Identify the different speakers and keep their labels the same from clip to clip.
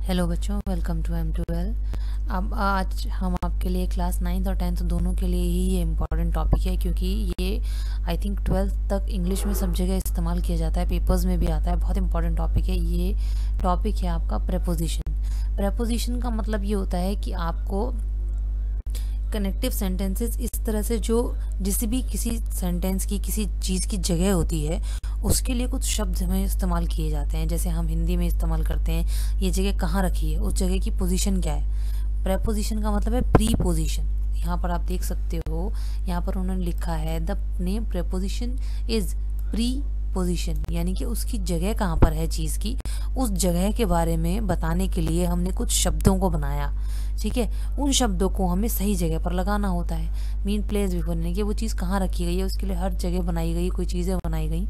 Speaker 1: Hello बच्चों, welcome to M2L। अब आज हम आपके लिए क्लास 9th और 10th दोनों के लिए ही ये इम्पॉर्टेंट टॉपिक है, क्योंकि ये आई थिंक 12th तक इंग्लिश में सब जगह इस्तेमाल किया जाता है, पेपर्स में भी आता है। बहुत इंपॉर्टेंट टॉपिक है। ये टॉपिक है आपका प्रेपोजिशन। प्रेपोजिशन का मतलब ये होता है कि आपको कनेक्टिव सेंटेंसेस इस तरह से जो जिस भी किसी सेंटेंस की किसी चीज़ की जगह होती है उसके लिए कुछ शब्द हमें इस्तेमाल किए जाते हैं। जैसे हम हिंदी में इस्तेमाल करते हैं, ये जगह कहाँ रखी है, उस जगह की पोजीशन क्या है। प्रेपोजिशन का मतलब है प्री पोजीशन। यहाँ पर आप देख सकते हो, यहाँ पर उन्होंने लिखा है the name preposition is pre position, यानी कि उसकी जगह कहाँ पर है चीज़ की, उस जगह के बारे में बताने के लिए हमने कुछ शब्दों को बनाया। ठीक है, उन शब्दों को हमें सही जगह पर लगाना होता है। मीन प्लेस बिफोर, यानी कि वो चीज़ कहाँ रखी गई है उसके लिए हर जगह बनाई गई कोई चीज़ें बनाई गई,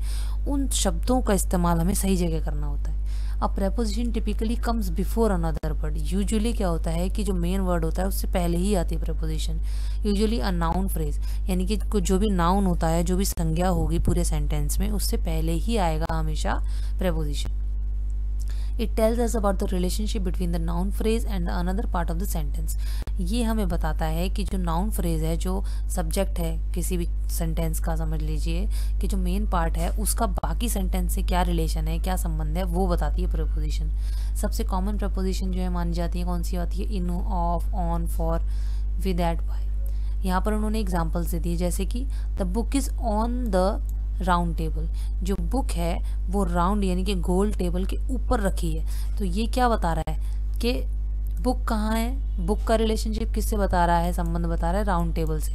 Speaker 1: उन शब्दों का इस्तेमाल हमें सही जगह करना होता है। अब preposition typically comes before another word. Usually क्या होता है कि जो मेन वर्ड होता है उससे पहले ही आती है preposition. Usually a noun phrase, यानी कि जो भी नाउन होता है, जो भी संज्ञा होगी पूरे सेंटेंस में, उससे पहले ही आएगा हमेशा preposition. It tells us about the relationship between the noun phrase and the another part of the sentence. ये हमें बताता है कि जो नाउन फ्रेज है, जो सब्जेक्ट है किसी भी सेंटेंस का, समझ लीजिए कि जो मेन पार्ट है उसका बाकी सेंटेंस से क्या रिलेशन है, क्या संबंध है, वो बताती है प्रेपोजिशन। सबसे कॉमन प्रेपोजिशन जो है मानी जाती है कौन सी आती है, in, of, on, for, with, at, by. यहाँ पर उन्होंने एग्जाम्पल्स दे दिए, जैसे कि the book is on the round table. जो बुक है वो राउंड यानी कि गोल टेबल के ऊपर रखी है। तो ये क्या बता रहा है कि बुक कहाँ है, बुक का रिलेशनशिप किससे बता रहा है, संबंध बता रहा है राउंड टेबल से।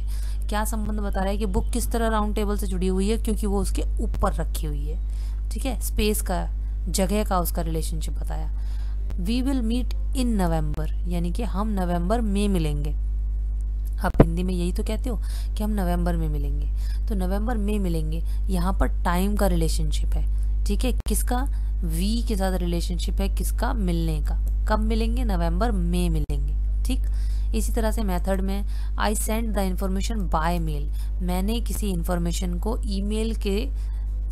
Speaker 1: क्या संबंध बता रहा है कि बुक किस तरह राउंड टेबल से जुड़ी हुई है, क्योंकि वो उसके ऊपर रखी हुई है। ठीक है, स्पेस का, जगह का उसका रिलेशनशिप बताया। वी विल मीट इन नवंबर, यानी कि हम नवंबर में मिलेंगे। आप हिंदी में यही तो कहते हो कि हम नवंबर में मिलेंगे, तो नवंबर में मिलेंगे, यहाँ पर टाइम का रिलेशनशिप है। ठीक है, किसका, वी के साथ रिलेशनशिप है, किसका, मिलने का। कब मिलेंगे, नवंबर में मिलेंगे। ठीक, इसी तरह से मेथड में I send the information by mail, मैंने किसी इंफॉर्मेशन को ईमेल के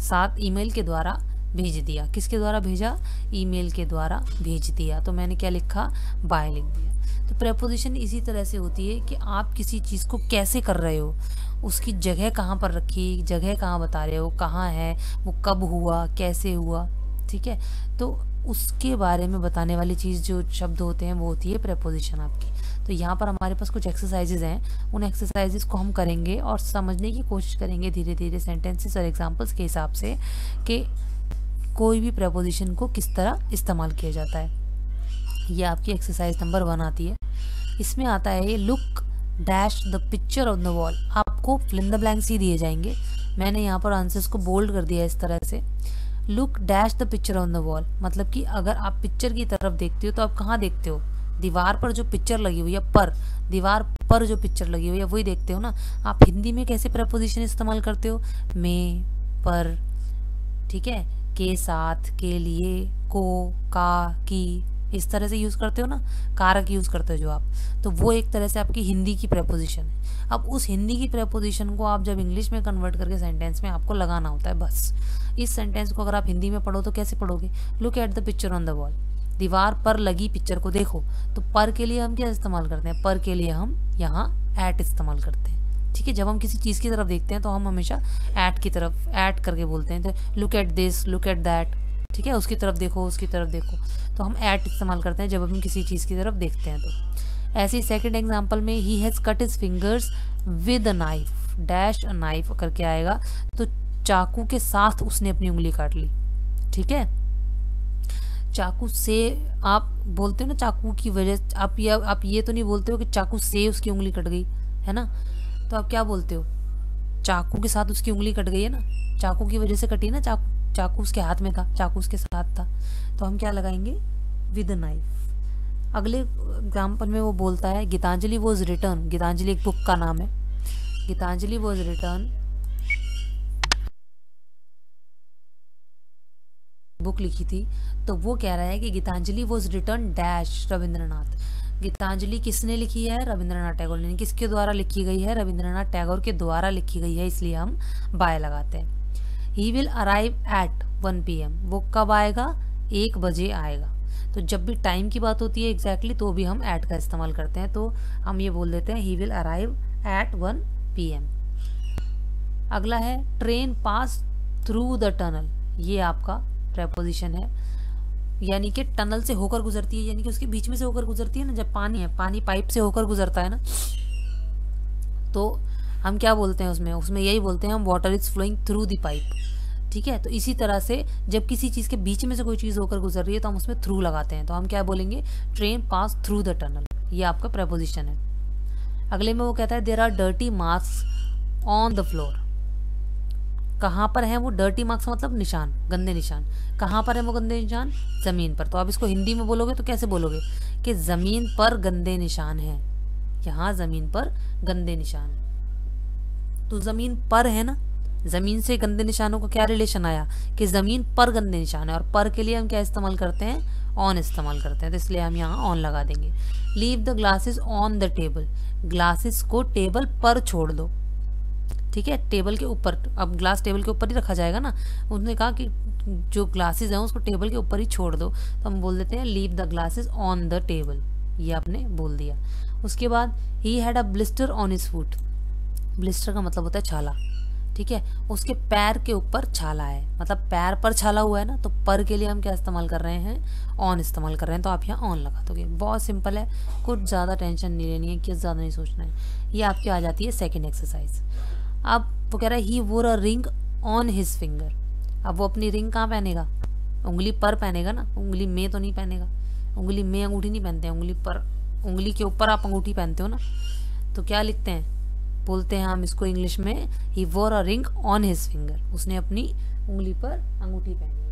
Speaker 1: साथ, ईमेल के द्वारा भेज दिया। किसके द्वारा भेजा, ईमेल के द्वारा भेज दिया। तो मैंने क्या लिखा, बाय लिख दिया। तो प्रेपोजिशन इसी तरह से होती है कि आप किसी चीज़ को कैसे कर रहे हो, उसकी जगह कहाँ पर रखी, जगह कहाँ बता रहे हो, कहाँ है, वो कब हुआ, कैसे हुआ। ठीक है, तो उसके बारे में बताने वाली चीज़ जो शब्द होते हैं वो होती है प्रेपोजिशन आपकी। तो यहाँ पर हमारे पास कुछ एक्सरसाइजेज हैं, उन एक्सरसाइजेज को हम करेंगे और समझने की कोशिश करेंगे धीरे धीरे सेंटेंसेस और एग्जाम्पल्स के हिसाब से कि कोई भी प्रेपोजिशन को किस तरह इस्तेमाल किया जाता है। ये आपकी एक्सरसाइज नंबर 1 आती है। इसमें आता है ये look dash the picture on the wall. आपको फिल इन द ब्लैंक्स ही दिए जाएंगे। मैंने यहाँ पर आंसर्स को बोल्ड कर दिया इस तरह से। Look dash the picture on the wall, मतलब कि अगर आप पिक्चर की तरफ देखते हो तो आप कहाँ देखते हो, दीवार पर जो पिक्चर लगी हुई है, पर दीवार पर जो पिक्चर लगी हुई है वही देखते हो ना। आप हिंदी में कैसे प्रेपोजिशन इस्तेमाल करते हो, में, पर, ठीक है, के साथ, के लिए, को, का, की, इस तरह से यूज करते हो ना, कारक यूज करते हो जो आप, तो वो एक तरह से आपकी हिंदी की प्रेपोजिशन है। अब उस हिंदी की प्रेपोजिशन को आप जब इंग्लिश में कन्वर्ट करके सेंटेंस में आपको लगाना होता है। बस इस सेंटेंस को अगर आप हिंदी में पढ़ो तो कैसे पढ़ोगे, look at the picture on the wall, दीवार पर लगी पिक्चर को देखो। तो पर के लिए हम क्या इस्तेमाल करते हैं, पर के लिए हम यहाँ एट इस्तेमाल करते हैं। ठीक है, जब हम किसी चीज़ की तरफ देखते हैं तो हम हमेशा एट की तरफ, एट करके बोलते हैं। तो look at this, look at that, ठीक है, उसकी तरफ देखो, उसकी तरफ देखो, तो हम एट इस्तेमाल करते हैं जब हम किसी चीज़ की तरफ देखते हैं। तो ऐसे ही सेकंड एग्जांपल में he has cut his fingers with a knife dash a knife करके आएगा, तो चाकू के साथ उसने अपनी उंगली काट ली। ठीक है, चाकू से आप बोलते हो ना, चाकू की वजह, आप ये तो नहीं बोलते हो कि चाकू से उसकी उंगली कट गई है ना, तो आप क्या बोलते हो, चाकू के साथ उसकी उंगली कट गई है ना, चाकू की वजह से कटी ना, चाकू उसके हाथ में था, चाकू उसके साथ था, तो हम क्या लगाएंगे, विद नाइफ। अगले एग्जाम्पल में वो बोलता है गीतांजलि वॉज रिटर्न, गीतांजलि एक बुक का नाम है, गीतांजलि वॉज रिटर्न, बुक लिखी थी, तो वो कह रहा है कि Gitanjali was written dash Rabindranath. Gitanjali किसने लिखी है, रविंद्रनाथ टैगोर ने। किसके द्वारा लिखी गई है, रविंद्रनाथ टैगोर के द्वारा लिखी गई है, इसलिए हम बाय लगाते हैं। He will arrive at 1 PM, वो कब आएगा, 1 बजे आएगा। तो जब भी टाइम की बात होती है एग्जैक्टली तो भी हम एट का इस्तेमाल करते हैं, तो हम ये बोल देते हैं he will arrive at 1 PM। अगला है train pass through the tunnel, ये आपका प्रेपोजिशन है, यानी कि टनल से होकर गुजरती है, यानी कि उसके बीच में से होकर गुजरती है ना। जब पानी है, पानी पाइप से होकर गुजरता है ना, तो हम क्या बोलते हैं उसमें यही बोलते हैं हम, water is flowing through the pipe. ठीक है, तो इसी तरह से जब किसी चीज़ के बीच में से कोई चीज़ होकर गुजर रही है तो हम उसमें थ्रू लगाते हैं, तो हम क्या बोलेंगे, train pass through the tunnel, ये आपका प्रेपोजिशन है। अगले में वो कहता है there are dirty marks on the floor. कहाँ पर है वो डर्टी मार्क्स, मतलब निशान, गंदे निशान। कहाँ पर है वो गंदे निशान, जमीन पर। तो आप इसको हिंदी में बोलोगे तो कैसे बोलोगे कि जमीन पर गंदे निशान है, यहाँ जमीन पर गंदे निशान। तो जमीन पर है ना, जमीन से गंदे निशानों का क्या रिलेशन आया कि जमीन पर गंदे निशान है, और पर के लिए हम क्या इस्तेमाल करते हैं, ऑन इस्तेमाल करते हैं, तो इसलिए हम यहाँ ऑन लगा देंगे। Leave the glasses on the table, glasses को टेबल पर छोड़ दो। ठीक है, टेबल के ऊपर, अब ग्लास टेबल के ऊपर ही रखा जाएगा ना, उसने कहा कि जो ग्लासेस हैं उसको टेबल के ऊपर ही छोड़ दो, तो हम बोल देते हैं leave the glasses on the table, ये आपने बोल दिया। उसके बाद he had a blister on his foot, blister का मतलब होता है छाला। ठीक है, उसके पैर के ऊपर छाला है, मतलब पैर पर छाला हुआ है ना, तो पर के लिए हम क्या इस्तेमाल कर रहे हैं, ऑन इस्तेमाल कर रहे हैं, तो आप यहाँ ऑन लगा दोगे। बहुत सिंपल है, कुछ ज़्यादा टेंशन नहीं लेनी है, कि ज़्यादा नहीं सोचना है। ये आपकी आ जाती है सेकेंड एक्सरसाइज। अब वो कह रहा है ही wore a ring on his finger. अब वो अपनी रिंग कहाँ पहनेगा, उंगली पर पहनेगा ना, उंगली में तो नहीं पहनेगा, उंगली में अंगूठी नहीं पहनते हैं, उंगली पर, उंगली के ऊपर आप अंगूठी पहनते हो ना, तो क्या लिखते हैं, बोलते हैं हम इसको इंग्लिश में ही wore a ring on his finger, उसने अपनी उंगली पर अंगूठी पहनी है।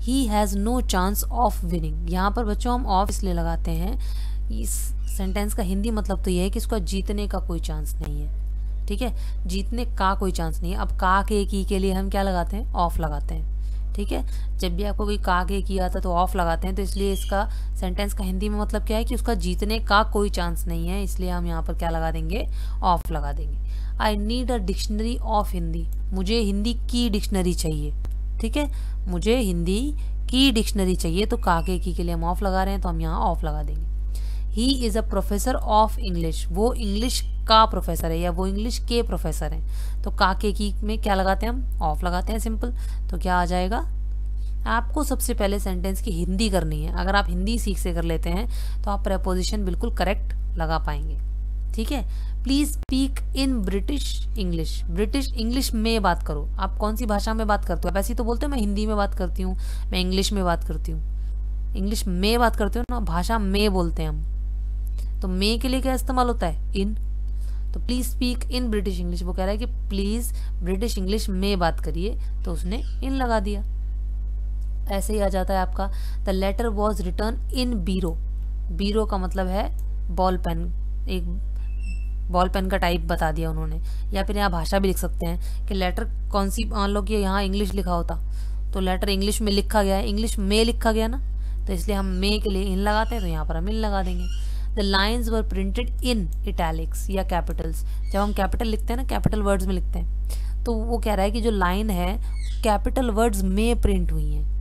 Speaker 1: He has no chance of winning, यहाँ पर बच्चों हम ऑफ इसलिए लगाते हैं, इस सेंटेंस का हिंदी मतलब तो यह है कि इसका जीतने का कोई चांस नहीं है। ठीक है, जीतने का कोई चांस नहीं है। अब का के की के लिए हम क्या लगाते हैं, ऑफ लगाते हैं। ठीक है, जब भी आपको कोई का के की आता है तो ऑफ लगाते हैं, तो इसलिए इसका सेंटेंस का हिंदी में मतलब क्या है कि उसका जीतने का कोई चांस नहीं है, इसलिए हम यहाँ पर क्या लगा देंगे, ऑफ लगा देंगे। I need a dictionary of Hindi, मुझे हिंदी की डिक्शनरी चाहिए। ठीक है, मुझे हिंदी की डिक्शनरी चाहिए, तो का के की के लिए हम ऑफ लगा रहे हैं, तो हम यहाँ ऑफ लगा देंगे। He is a professor of English, वो इंग्लिश का प्रोफेसर है या वो इंग्लिश के प्रोफेसर हैं, तो का के की में क्या लगाते हैं, हम ऑफ लगाते हैं, सिंपल। तो क्या आ जाएगा, आपको सबसे पहले सेंटेंस की हिंदी करनी है। अगर आप हिंदी सीख से कर लेते हैं तो आप प्रेपोजिशन बिल्कुल करेक्ट लगा पाएंगे। ठीक है, please speak in British English, British English में बात करो। आप कौन सी भाषा में बात करते हो, वैसे ही तो बोलते हो मैं हिंदी में बात करती हूँ, मैं इंग्लिश में बात करती हूँ, इंग्लिश में बात करते हो ना, भाषा में बोलते हैं हम, तो मे के लिए क्या इस्तेमाल होता है, इन। तो please speak in British English, वो कह रहा है कि प्लीज ब्रिटिश इंग्लिश में बात करिए, तो उसने इन लगा दिया। ऐसे ही आ जाता है आपका द लेटर वॉज रिटर्न इन बीरो, बीरो का मतलब है बॉल पेन, एक बॉल पेन का टाइप बता दिया उन्होंने। या फिर यहाँ भाषा भी लिख सकते हैं कि लेटर कौन सी, मान लो कि यहाँ इंग्लिश लिखा होता तो लेटर इंग्लिश में लिखा गया है, इंग्लिश में लिखा गया ना, तो इसलिए हम मे के लिए इन लगाते हैं, तो यहाँ पर हम इन लगा देंगे। The lines were printed in italics या कैपिटल्स, जब हम कैपिटल लिखते हैं ना, कैपिटल वर्ड्स में लिखते हैं, तो वो कह रहा है कि जो लाइन है कैपिटल वर्ड्स में प्रिंट हुई हैं।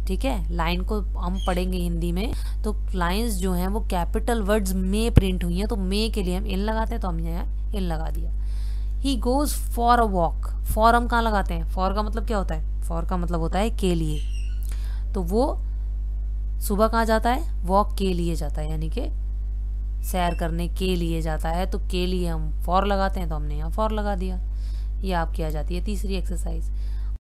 Speaker 1: ठीक है, लाइन को हम पढ़ेंगे हिंदी में, तो लाइंस जो हैं वो कैपिटल वर्ड्स में प्रिंट हुई हैं, तो मे के लिए हम इन लगाते हैं, तो हमने यहाँ इन लगा दिया। He goes for a walk, for हम कहाँ लगाते हैं, फॉर का मतलब क्या होता है, फॉर का मतलब होता है के लिए, तो वो सुबह कहाँ जाता है, वॉक के लिए जाता है, यानी कि सैर करने के लिए जाता है, तो के लिए हम फॉर लगाते हैं, तो हमने यहाँ फॉर लगा दिया। ये आपकी आ जाती है तीसरी एक्सरसाइज।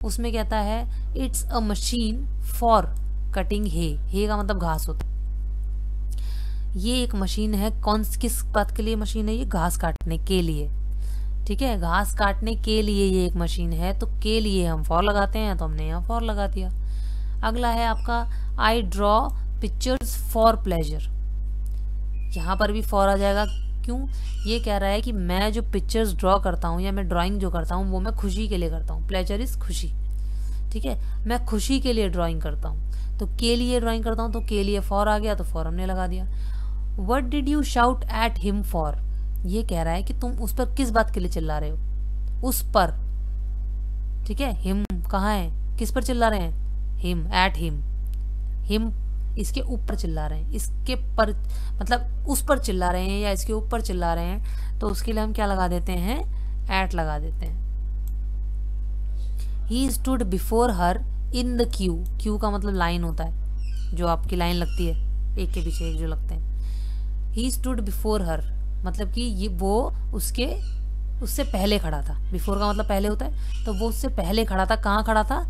Speaker 1: उसमें कहता है it's a machine for cutting hay का मतलब घास होता है। ये एक मशीन है, कौन किस बात के लिए मशीन है, ये घास काटने के लिए। ठीक है, घास काटने के लिए ये एक मशीन है, तो के लिए हम फॉर लगाते हैं, तो हमने यहाँ फॉर लगा दिया। अगला है आपका I draw pictures for pleasure, यहाँ पर भी फॉर आ जाएगा। क्यों, ये कह रहा है कि मैं जो पिक्चर्स ड्रॉ करता हूँ या मैं ड्राइंग जो करता हूँ वो मैं खुशी के लिए करता हूँ, प्लेजर इज खुशी। ठीक है, मैं खुशी के लिए ड्राइंग करता हूँ, तो के लिए ड्राइंग करता हूँ, तो के लिए फॉर आ गया, तो फॉर हमने लगा दिया। What did you shout at him for, ये कह रहा है कि तुम उस पर किस बात के लिए चिल्ला रहे हो, उस पर। ठीक है, हिम कहाँ है, किस पर चिल्ला रहे हैं, हिम, एट हिम, हिम इसके ऊपर चिल्ला रहे हैं, इसके पर मतलब उस पर चिल्ला रहे हैं या इसके ऊपर चिल्ला रहे हैं, तो उसके लिए हम क्या लगा देते हैं, एट लगा देते हैं। He stood before her in the Q, Q का मतलब लाइन होता है, जो आपकी लाइन लगती है एक के पीछे एक जो लगते हैं। ही स्टूड बिफोर हर मतलब कि ये वो उससे पहले खड़ा था, बिफोर का मतलब पहले होता है, तो वो उससे पहले खड़ा था। कहाँ खड़ा था,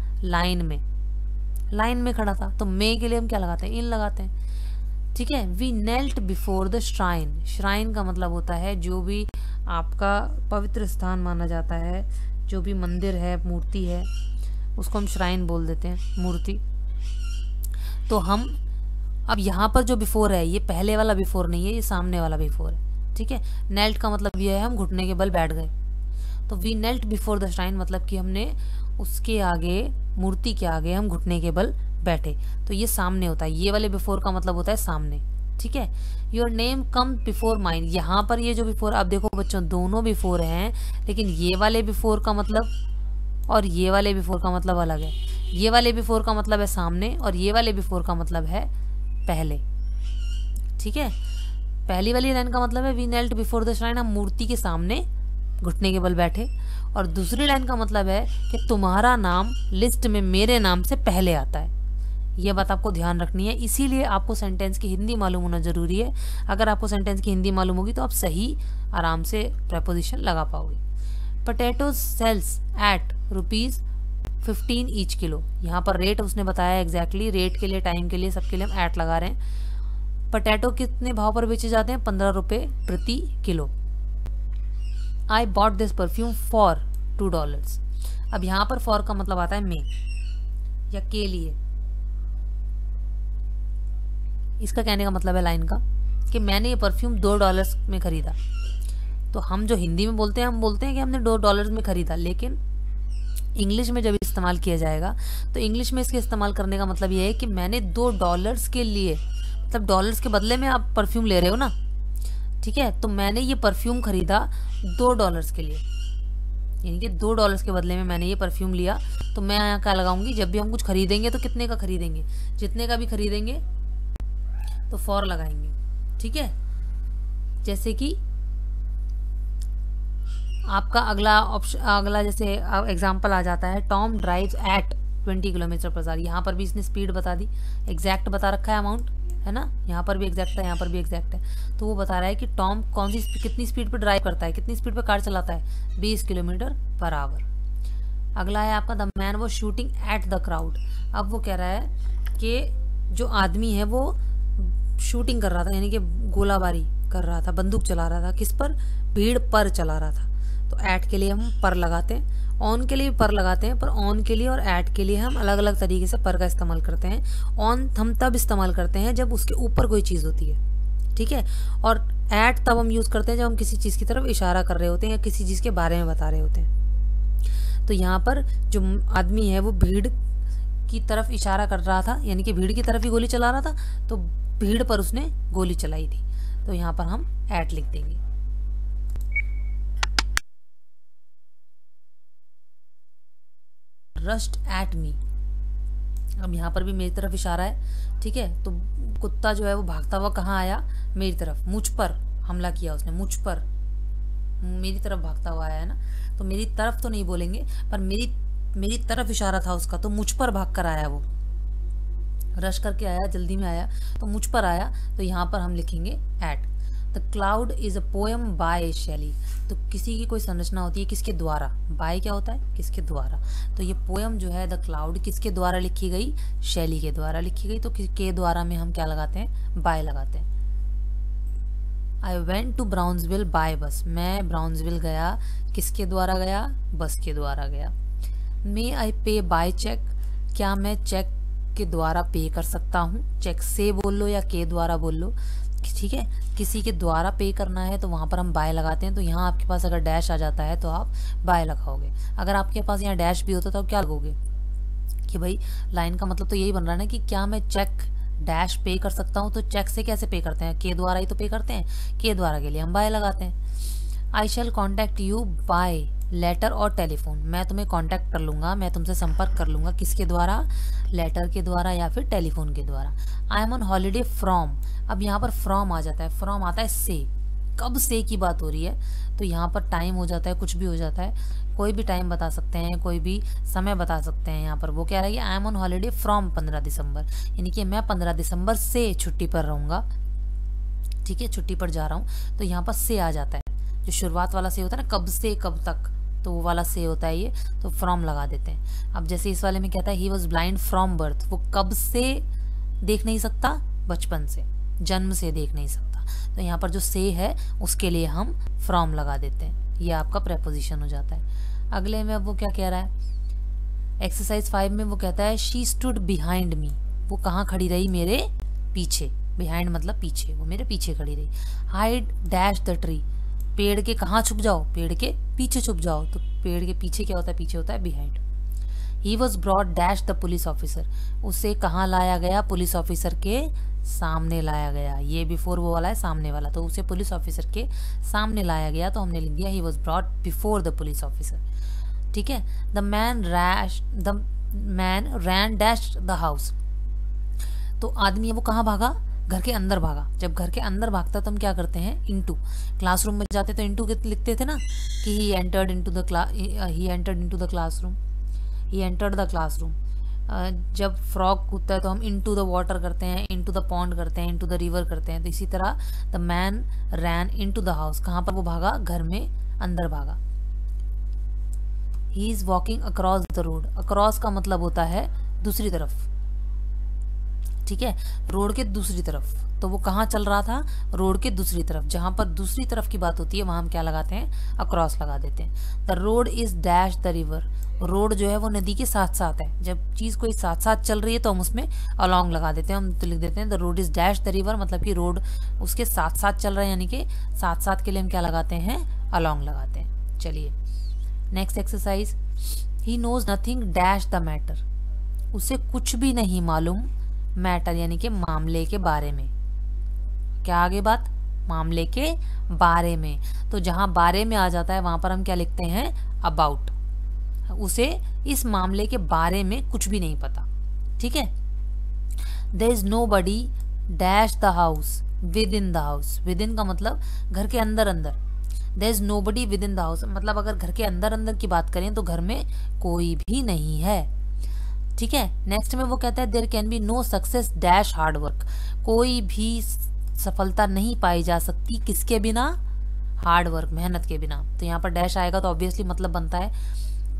Speaker 1: लाइन में खड़ा था। तो मे के लिए हम क्या लगाते हैं, इन लगाते हैं, ठीक है। We knelt before the shrine, shrine का मतलब होता है जो भी आपका पवित्र स्थान माना जाता है, जो भी मंदिर है, मूर्ति है, उसको हम श्राइन बोल देते हैं, मूर्ति। तो हम अब यहाँ पर जो बिफोर है ये पहले वाला बिफोर नहीं है, ये सामने वाला बिफोर है, ठीक है। नेल्ट का मतलब ये है हम घुटने के बल बैठ गए। तो we knelt before the shrine मतलब कि हमने उसके आगे, मूर्ति के आगे हम घुटने के बल बैठे। तो ये सामने होता है, ये वाले बिफोर का मतलब होता है सामने, ठीक है। Your name come before mine, यहाँ पर ये जो बिफोर, आप देखो बच्चों दोनों बिफोर हैं, लेकिन ये वाले बिफोर का मतलब और ये वाले बिफोर का मतलब अलग है। ये वाले बिफोर का मतलब है सामने और ये वाले बिफोर का मतलब है पहले, ठीक है। पहली वाली लाइन का मतलब है we knelt before the shrine, हम मूर्ति के सामने घुटने के बल बैठे। और दूसरी लाइन का मतलब है कि तुम्हारा नाम लिस्ट में मेरे नाम से पहले आता है। यह बात आपको ध्यान रखनी है, इसीलिए आपको सेंटेंस की हिंदी मालूम होना जरूरी है। अगर आपको सेंटेंस की हिंदी मालूम होगी तो आप सही आराम से प्रेपोजिशन लगा पाओगे। Potato sells at ₹15 each kilo, यहाँ पर रेट उसने बताया एग्जैक्टली, रेट के लिए, टाइम के लिए, सबके लिए हम एट लगा रहे हैं। पोटैटो कितने भाव पर बेचे जाते हैं, ₹15 प्रति kilo. I bought this perfume for $2। अब यहाँ पर फॉर का मतलब आता है में या के लिए। इसका कहने का मतलब है लाइन का कि मैंने ये परफ्यूम $2 में खरीदा। तो हम जो हिंदी में बोलते हैं, हम बोलते हैं कि हमने $2 में खरीदा, लेकिन इंग्लिश में जब इस्तेमाल किया जाएगा तो इंग्लिश में इसके इस्तेमाल करने का मतलब ये है कि मैंने $2 के लिए, मतलब डॉलर्स के बदले में आप परफ्यूम ले रहे हो ना, ठीक है। तो मैंने ये परफ्यूम खरीदा $2 के लिए, यानी कि $2 के बदले में मैंने ये परफ्यूम लिया। तो मैं यहाँ क्या लगाऊंगी, जब भी हम कुछ खरीदेंगे तो कितने का खरीदेंगे, जितने का भी खरीदेंगे तो फॉर लगाएंगे, ठीक है। जैसे कि आपका अगला जैसे एग्जाम्पल आ जाता है, टॉम ड्राइव्स एट 20 किलोमीटर/आवर। यहाँ पर भी इसने स्पीड बता दी, एग्जैक्ट बता रखा है अमाउंट, है ना। यहाँ पर भी एग्जैक्ट है, यहाँ पर भी एग्जैक्ट है। तो वो बता रहा है कि टॉम कितनी स्पीड पे ड्राइव करता है, कितनी स्पीड पे कार चलाता है, 20 किलोमीटर/आवर। अगला है आपका द मैन वो शूटिंग एट द क्राउड। अब वो कह रहा है कि जो आदमी है वो शूटिंग कर रहा था, यानी कि गोलाबारी कर रहा था, बंदूक चला रहा था, किस पर, भीड़ पर चला रहा था। तो एट के लिए हम पर लगाते हैं, ऑन के लिए पर लगाते हैं, पर ऑन के लिए और एट के लिए हम अलग अलग तरीके से पर का इस्तेमाल करते हैं। ऑन हम तब इस्तेमाल करते हैं जब उसके ऊपर कोई चीज़ होती है, ठीक है। और एट तब हम यूज़ करते हैं जब हम किसी चीज़ की तरफ इशारा कर रहे होते हैं या किसी चीज़ के बारे में बता रहे होते हैं। तो यहाँ पर जो आदमी है वो भीड़ की तरफ इशारा कर रहा था, यानी कि भीड़ की तरफ ही गोली चला रहा था, तो भीड़ पर उसने गोली चलाई थी। तो यहाँ पर हम एट लिख देंगे। रस्ट एट मी, अब यहाँ पर भी मेरी तरफ इशारा है, ठीक है। तो कुत्ता जो है वो भागता हुआ कहाँ आया, मेरी तरफ, मुझ पर हमला किया उसने, मुझ पर, मेरी तरफ भागता हुआ आया है ना। तो मेरी तरफ तो नहीं बोलेंगे, पर मेरी तरफ इशारा था उसका, तो मुझ पर भाग कर आया वो, रश करके आया, जल्दी में आया, तो मुझ पर आया। तो यहाँ पर हम लिखेंगे at. The cloud is a poem by Shelley. तो किसी की कोई संरचना होती है किसके द्वारा, बाय क्या होता है, किसके द्वारा। तो ये पोएम जो है द क्लाउड किसके द्वारा लिखी गई, शैली के द्वारा लिखी गई। तो के द्वारा में हम क्या लगाते हैं, बाय लगाते हैं। आई वेंट टू ब्राउन्सविल बाय बस, मैं ब्राउन्सविल गया, किसके द्वारा गया, बस के द्वारा गया। मे आई पे बाय चेक, क्या मैं चेक के द्वारा पे कर सकता हूँ, चेक से बोल लो या के द्वारा बोल लो, ठीक है। किसी के द्वारा पे करना है तो वहाँ पर हम बाय लगाते हैं। तो यहाँ आपके पास अगर डैश आ जाता है तो आप बाय लगाओगे। अगर आपके पास यहाँ डैश भी होता तो आप क्या लगोगे कि भाई लाइन का मतलब तो यही बन रहा है ना कि क्या मैं चेक डैश पे कर सकता हूँ। तो चेक से कैसे पे करते हैं, के द्वारा ही तो पे करते हैं, के द्वारा के लिए हम बाय लगाते हैं। आई शैल कॉन्टैक्ट यू बाय लेटर और टेलीफोन, मैं तुम्हें कांटेक्ट कर लूँगा, मैं तुमसे संपर्क कर लूँगा, किसके द्वारा, लेटर के द्वारा या फिर टेलीफोन के द्वारा। I am on holiday from, अब यहाँ पर फ्रॉम आ जाता है, फ्रॉम आता है से, कब से की बात हो रही है, तो यहाँ पर टाइम हो जाता है, कुछ भी हो जाता है, कोई भी टाइम बता सकते हैं, कोई भी समय बता सकते हैं। यहाँ पर वो कह रहा है कि I am on holiday from 15 दिसंबर, यानी कि मैं 15 दिसंबर से छुट्टी पर रहूँगा, ठीक है, छुट्टी पर जा रहा हूँ। तो यहाँ पर से आ जाता है, जो शुरुआत वाला से होता है ना, कब से कब तक, तो वो वाला से होता है ये, तो फ्रॉम लगा देते हैं। अब जैसे इस वाले में कहता है he was blind from birth, वो कब से देख नहीं सकता, बचपन से, जन्म से देख नहीं सकता, तो यहाँ पर जो से है उसके लिए हम फ्रॉम लगा देते हैं, ये आपका प्रेपोजिशन हो जाता है। अगले में अब वो क्या कह रहा है, एक्सरसाइज 5 में वो कहता है शी स्टूड बिहाइंड मी, वो कहाँ खड़ी रही, मेरे पीछे, बिहाइंड मतलब पीछे, वो मेरे पीछे खड़ी रही। हाइड डैश द ट्री, पेड़ के कहाँ छुप जाओ, पेड़ के पीछे छुप जाओ, तो पेड़ के पीछे क्या होता है, पीछे होता है behind. He was brought dash the police officer, उसे कहाँ लाया गया, पुलिस ऑफिसर के सामने लाया गया, ये बिफोर वो वाला है सामने वाला, तो उसे पुलिस ऑफिसर के सामने लाया गया, तो हमने लिख दिया he was brought before the police officer, ठीक है। The man ran dash the house, तो आदमी है वो कहाँ भागा, घर के अंदर भागा। जब घर के अंदर भागता तो हम क्या करते हैं, इनटू, क्लासरूम में जाते तो इनटू लिखते थे ना, कि he entered into the classroom, he entered the classroom. जब फ्रॉग कूदता है तो हम इनटू द वाटर करते हैं, इनटू द पॉन्ड करते हैं, इनटू द रिवर करते हैं, तो इसी तरह the man ran into the house, कहाँ पर वो भागा, घर में अंदर भागा। He is walking across the road, across का मतलब होता है दूसरी तरफ, ठीक है, रोड के दूसरी तरफ, तो वो कहाँ चल रहा था, रोड के दूसरी तरफ, जहां पर दूसरी तरफ की बात होती है वहां हम क्या लगाते हैं, अक्रॉस लगा देते हैं। The road is dash the river, road जो है वो नदी के साथ साथ है, जब चीज कोई साथ साथ चल रही है तो हम उसमें अलॉन्ग लगा देते हैं, हम तो लिख देते हैं the road is dash the river, मतलब कि रोड उसके साथ साथ चल रहा है, यानी कि साथ साथ के लिए हम क्या लगाते हैं, अलॉन्ग लगाते हैं। चलिए next exercise, he knows nothing dash the matter, उसे कुछ भी नहीं मालूम, मैटर यानी कि मामले के बारे में, क्या आगे बात, मामले के बारे में, तो जहां बारे में आ जाता है वहां पर हम क्या लिखते हैं, अबाउट, उसे इस मामले के बारे में कुछ भी नहीं पता, ठीक है। There is nobody dash the house within the house, within का मतलब घर के अंदर अंदर, there is nobody within the house मतलब अगर घर के अंदर अंदर की बात करें तो घर में कोई भी नहीं है, ठीक है। नेक्स्ट में वो कहता है there can be no success dash hard work, कोई भी सफलता नहीं पाई जा सकती किसके बिना, हार्ड वर्क, मेहनत के बिना, तो यहाँ पर डैश आएगा तो ऑब्वियसली मतलब बनता है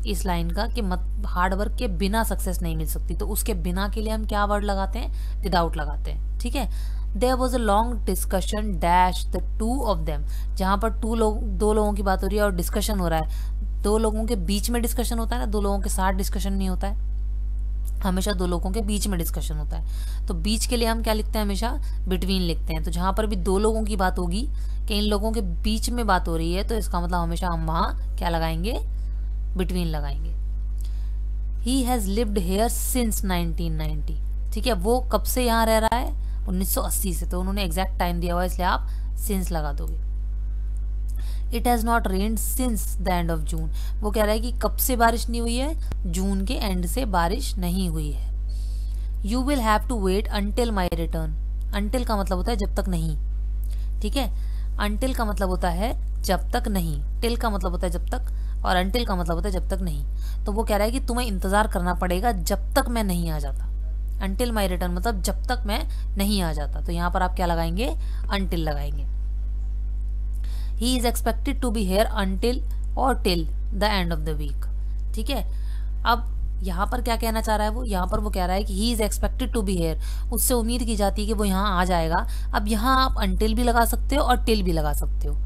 Speaker 1: इस लाइन का कि हार्ड वर्क के बिना सक्सेस नहीं मिल सकती, तो उसके बिना के लिए हम क्या वर्ड लगाते हैं, विदाउट लगाते हैं, ठीक है। There was a long discussion dash the two of them, जहाँ पर दो लोगों की बात हो रही है और डिस्कशन हो रहा है, दो लोगों के बीच में डिस्कशन होता है ना, दो लोगों के साथ डिस्कशन नहीं होता है, हमेशा दो लोगों के बीच में डिस्कशन होता है, तो बीच के लिए हम क्या लिखते हैं, हमेशा बिटवीन लिखते हैं, तो जहां पर भी दो लोगों की बात होगी कि इन लोगों के बीच में बात हो रही है, तो इसका मतलब हमेशा हम वहां क्या लगाएंगे, बिटवीन लगाएंगे। He has lived here since 1990, ठीक है, वो कब से यहाँ रह रहा है, 1980 से, तो उन्होंने एग्जैक्ट टाइम दिया हुआ है इसलिए आप सिंस लगा दोगे। It has not rained since the end of June, वो कह रहा है कि कब से बारिश नहीं हुई है, जून के एंड से बारिश नहीं हुई है। You will have to wait until my return, until का मतलब होता है जब तक नहीं, ठीक है, अंटिल का मतलब होता है जब तक नहीं, टिल का मतलब होता है जब तक, और अंटिल का मतलब होता है जब तक नहीं, तो वो कह रहा है कि तुम्हें इंतजार करना पड़ेगा जब तक मैं नहीं आ जाता, अंटिल माई रिटर्न मतलब जब तक मैं नहीं आ जाता, तो यहाँ पर आप क्या लगाएंगे, अंटिल लगाएंगे। He is expected to be here until और till the end of the week, ठीक है। अब यहाँ पर क्या कहना चाह रहा है वो, यहाँ पर वो कह रहा है कि he is expected to be here, उससे उम्मीद की जाती है कि वो यहाँ आ जाएगा। अब यहाँ आप अंटिल भी लगा सकते हो और टिल भी लगा सकते हो,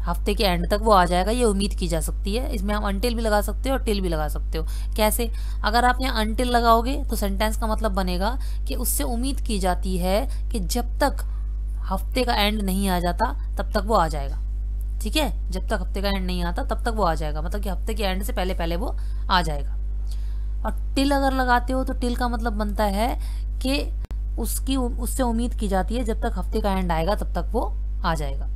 Speaker 1: हफ्ते के एंड तक वो आ जाएगा ये उम्मीद की जा सकती है, इसमें हम अंटिल भी लगा सकते हो और टिल भी लगा सकते हो। कैसे, अगर आप यहाँ अंटिल लगाओगे तो सेंटेंस का मतलब बनेगा कि उससे उम्मीद की जाती है कि जब तक हफ्ते का एंड नहीं आ जाता तब तक वो आ जाएगा, ठीक है, जब तक हफ्ते का एंड नहीं आता तब तक वो आ जाएगा, मतलब कि हफ्ते के एंड से पहले पहले वो आ जाएगा। और टिल अगर लगाते हो तो टिल का मतलब बनता है कि उससे उम्मीद की जाती है जब तक हफ्ते का एंड आएगा तब तक वो आ जाएगा,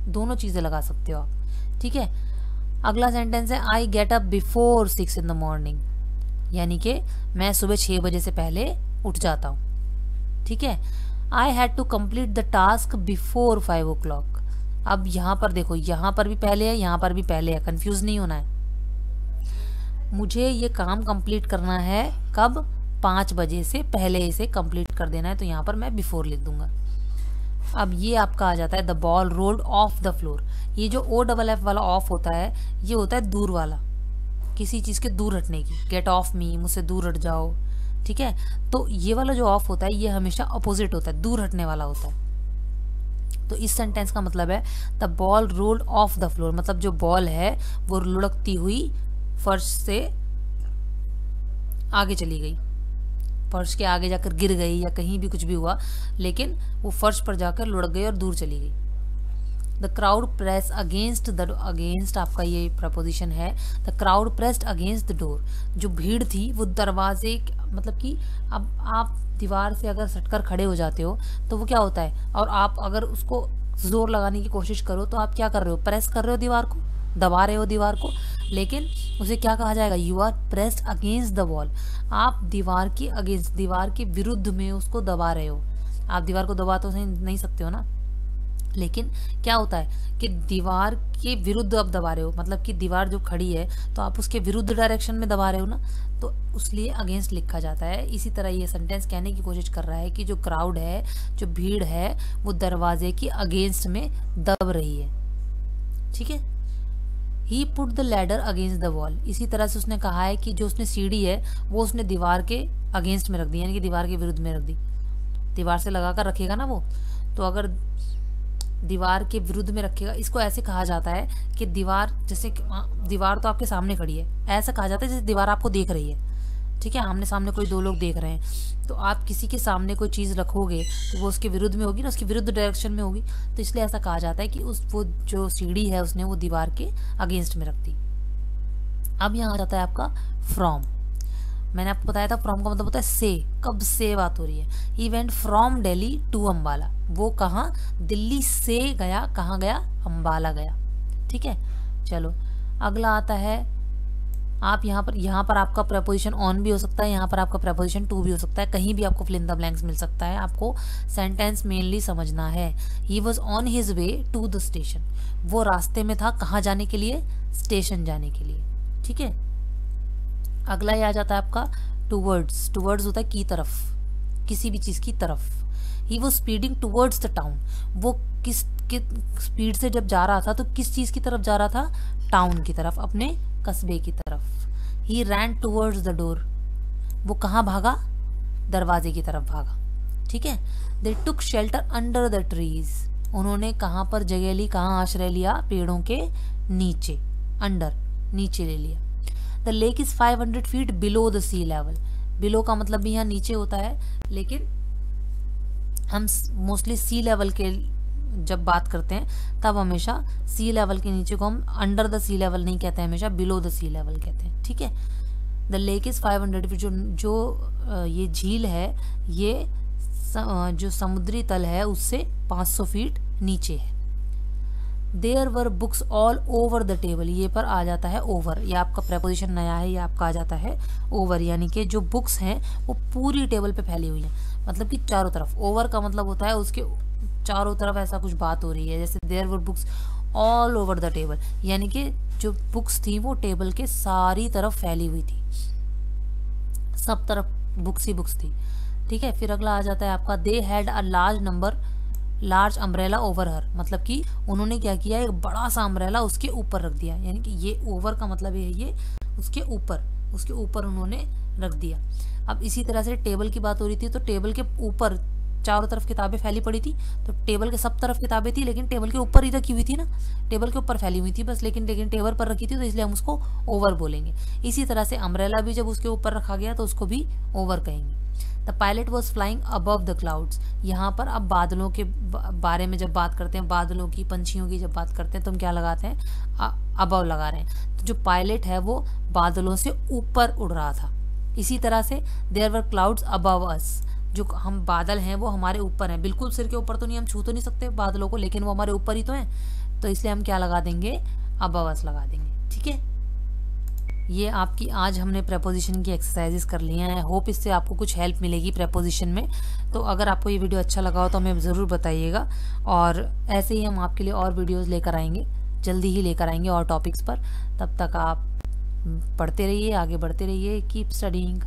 Speaker 1: दोनों चीजें लगा सकते हो आप, ठीक है। अगला सेंटेंस है I get up before 6 in the morning, यानी कि मैं सुबह 6 बजे से पहले उठ जाता हूँ। ठीक है। I had to complete the task before 5 o'clock। अब यहाँ पर देखो, यहाँ पर भी पहले है, यहाँ पर भी पहले है, कंफ्यूज नहीं होना है। मुझे ये काम कंप्लीट करना है कब? 5 बजे से पहले इसे कंप्लीट कर देना है, तो यहाँ पर मैं बिफोर लिख दूंगा। अब ये आपका आ जाता है the ball rolled of the floor. ये जो OFF वाला ऑफ होता है, ये होता है दूर वाला, किसी चीज़ के दूर हटने की। गेट ऑफ मी, मुझसे दूर हट जाओ। ठीक है। तो ये वाला जो ऑफ होता है ये हमेशा अपोजिट होता है, दूर हटने वाला होता है। तो इस सेंटेंस का मतलब है the ball rolled of the floor, मतलब जो बॉल है वो लुढ़कती हुई फर्श से आगे चली गई, फर्श के आगे जाकर गिर गई या कहीं भी कुछ भी हुआ, लेकिन वो फर्श पर जाकर लुढ़क गई और दूर चली गई। The crowd press against the, against आपका ये प्रपोजिशन है। The crowd pressed against the door, जो भीड़ थी वो दरवाजे, मतलब कि अब आप दीवार से अगर सटकर खड़े हो जाते हो तो वो क्या होता है, और आप अगर उसको जोर लगाने की कोशिश करो तो आप क्या कर रहे हो? प्रेस कर रहे हो दीवार को, दबा रहे हो दीवार को, लेकिन उसे क्या कहा जाएगा? You are pressed against the wall. आप दीवार की अगेंस्ट, दीवार के विरुद्ध में उसको दबा रहे हो। आप दीवार को दबा तो नहीं सकते हो ना, लेकिन क्या होता है कि दीवार के विरुद्ध आप दबा रहे हो, मतलब कि दीवार जो खड़ी है तो आप उसके विरुद्ध डायरेक्शन में दबा रहे हो ना, तो उसलिए अगेंस्ट लिखा जाता है। इसी तरह ये सेंटेंस कहने की कोशिश कर रहा है कि जो क्राउड है, जो भीड़ है, वो दरवाजे की अगेंस्ट में दब रही है। ठीक है। He put the ladder against the wall, इसी तरह से उसने कहा है कि जो उसने सीढ़ी है वो उसने दीवार के अगेंस्ट में रख दी, यानी कि दीवार के विरुद्ध में रख दी। दीवार से लगा कर रखेगा ना वो, तो अगर दीवार के विरुद्ध में रखेगा, इसको ऐसे कहा जाता है कि दीवार, जैसे दीवार तो आपके सामने खड़ी है, ऐसा कहा जाता है जैसे दीवार आपको देख रही है। ठीक है। आमने सामने कोई दो लोग देख रहे हैं, तो आप किसी के सामने कोई चीज़ रखोगे तो वो उसके विरुद्ध में होगी ना, उसके विरुद्ध डायरेक्शन में होगी, तो इसलिए ऐसा कहा जाता है कि वो जो सीढ़ी है उसने वो दीवार के अगेंस्ट में रख दी। अब यहाँ आ जाता है आपका फ्रॉम। मैंने आपको बताया था फ्रॉम का मतलब होता है से, कब से बात हो रही है। He went from Delhi to Ambala, वो कहाँ? दिल्ली से गया, कहाँ गया? अम्बाला गया। ठीक है। चलो अगला आता है, आप यहाँ पर आपका प्रपोजिशन ऑन भी हो सकता है, यहाँ पर आपका प्रपोजिशन टू भी हो सकता है, कहीं भी आपको फिल इन द ब्लैंक्स मिल सकता है। आपको सेंटेंस मेनली समझना है। He was on his way to the station, वो रास्ते में था, कहाँ जाने के लिए? स्टेशन जाने के लिए। ठीक है। अगला ये आ जाता है आपका टूवर्ड्स। टूवर्ड्स होता है की तरफ, किसी भी चीज़ की तरफ। He was speeding towards the town, वो किस स्पीड से जब जा रहा था तो किस चीज़ की तरफ जा रहा था? टाउन की तरफ, अपने कस्बे की तरफ। ही रैन टूवर्ड्स द डोर, वो कहाँ भागा? दरवाजे की तरफ भागा। ठीक है। दे टुक शेल्टर अंडर द ट्रीज, उन्होंने कहाँ पर जगह ली, कहाँ आश्रय लिया? पेड़ों के नीचे, अंडर, नीचे ले लिया। The lake is 500 feet below the sea level, below का मतलब भी यहाँ नीचे होता है, लेकिन हम मोस्टली सी लेवल के जब बात करते हैं तब हमेशा सी लेवल के नीचे को हम अंडर द सी लेवल नहीं कहते हैं, हमेशा बिलो द सी लेवल कहते हैं। ठीक है। द लेक इज 500 फीट, जो ये झील है ये जो समुद्री तल है उससे 500 फीट नीचे है। There were books all over the table, ये पर आ जाता है ओवर, ये आपका प्रपोजिशन नया है, ये आपका आ जाता है ओवर, यानी कि जो बुक्स हैं वो पूरी टेबल पे फैली हुई हैं, मतलब कि चारों तरफ। ओवर का मतलब होता है उसके चारों तरफ ऐसा कुछ बात हो रही है, जैसे there were books all over the table, यानी कि जो बुक्स थी वो टेबल के सारी तरफ फैली हुई थी, सब तरफ बुक्स ही बुक्स थी। ठीक है। फिर अगला आ जाता है आपका they had a large umbrella over हर, मतलब कि उन्होंने क्या किया, एक बड़ा सा अम्ब्रेला उसके ऊपर रख दिया, यानी कि ये ओवर का मतलब है ये उसके ऊपर उन्होंने रख दिया। अब इसी तरह से टेबल की बात हो रही थी, तो टेबल के ऊपर चारों तरफ किताबें फैली पड़ी थी, तो टेबल के सब तरफ किताबें थी, लेकिन टेबल के ऊपर ही रखी हुई थी ना, टेबल के ऊपर फैली हुई थी बस, लेकिन टेबल पर रखी थी, तो इसलिए हम उसको ओवर बोलेंगे। इसी तरह से अम्ब्रेला भी जब उसके ऊपर रखा गया तो उसको भी ओवर कहेंगे। The pilot was flying above the clouds, यहाँ पर अब बादलों के बारे में जब बात करते हैं, बादलों की, पंछियों की जब बात करते हैं तो हम क्या लगाते हैं? अबव लगा रहे हैं। तो जो पायलट है वो बादलों से ऊपर उड़ रहा था। इसी तरह से there were clouds above us, जो हम बादल हैं वो हमारे ऊपर हैं, बिल्कुल सिर के ऊपर तो नहीं, हम छू तो नहीं सकते बादलों को, लेकिन वो हमारे ऊपर ही तो हैं, तो इसलिए हम क्या लगा देंगे? अबव अस लगा देंगे। ठीक है, ये आपकी आज हमने प्रेपोजिशन की एक्सरसाइजेस कर ली हैं। होप इससे आपको कुछ हेल्प मिलेगी प्रेपोजिशन में। तो अगर आपको ये वीडियो अच्छा लगा हो तो हमें ज़रूर बताइएगा, और ऐसे ही हम आपके लिए और वीडियोस लेकर आएंगे, जल्दी ही लेकर आएंगे और टॉपिक्स पर। तब तक आप पढ़ते रहिए, आगे बढ़ते रहिए। Keep studying.